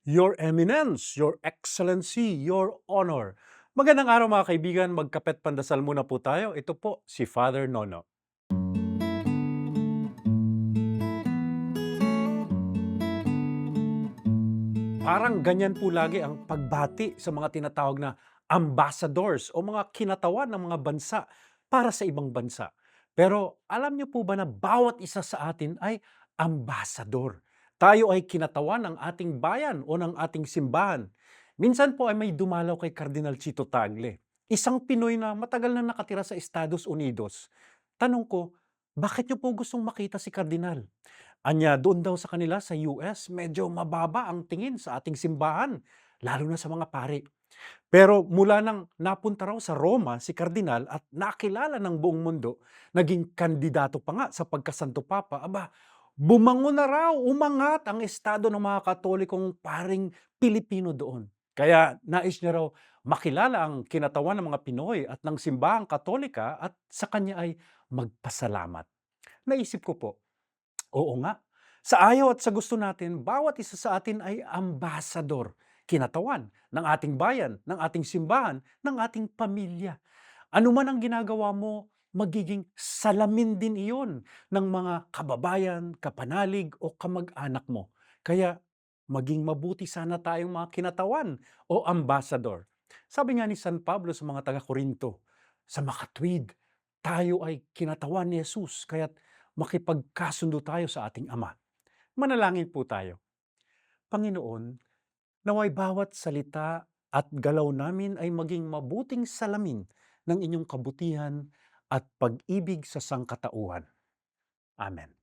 Your Eminence, Your Excellency, Your Honor. Magandang araw mga kaibigan, magkapet pandasal muna po tayo. Ito po si Father Nono. Parang ganyan po lagi ang pagbati sa mga tinatawag na ambassadors o mga kinatawan ng mga bansa para sa ibang bansa. Pero alam niyo po ba na bawat isa sa atin ay ambassador? Tayo ay kinatawan ng ating bayan o ng ating simbahan. Minsan po ay may dumalaw kay Cardinal Chito Tagle, isang Pinoy na matagal na nakatira sa Estados Unidos. Tanong ko, bakit niyo po gustong makita si Kardinal? Anya, doon daw sa kanila sa US, medyo mababa ang tingin sa ating simbahan, lalo na sa mga pari. Pero mula nang napunta raw sa Roma si Kardinal at nakilala ng buong mundo, naging kandidato pa nga sa pagkasanto papa, aba, bumangon na raw, umangat ang estado ng mga katolikong paring Pilipino doon. Kaya nais niya raw makilala ang kinatawan ng mga Pinoy at ng simbahang katolika at sa kanya ay magpasalamat. Naisip ko po, oo nga. Sa ayaw at sa gusto natin, bawat isa sa atin ay ambasador, kinatawan ng ating bayan, ng ating simbahan, ng ating pamilya. Ano man ang ginagawa mo, magiging salamin din iyon ng mga kababayan, kapanalig o kamag-anak mo. Kaya maging mabuti sana tayong mga kinatawan o ambasador. Sabi nga ni San Pablo sa mga taga-Korinto, sa makatwid, tayo ay kinatawan ni Jesus, kaya't makipagkasundo tayo sa ating Ama. Manalangin po tayo. Panginoon, naway bawat salita at galaw namin ay maging mabuting salamin ng inyong kabutihan at pag-ibig sa sangkatauhan. Amen.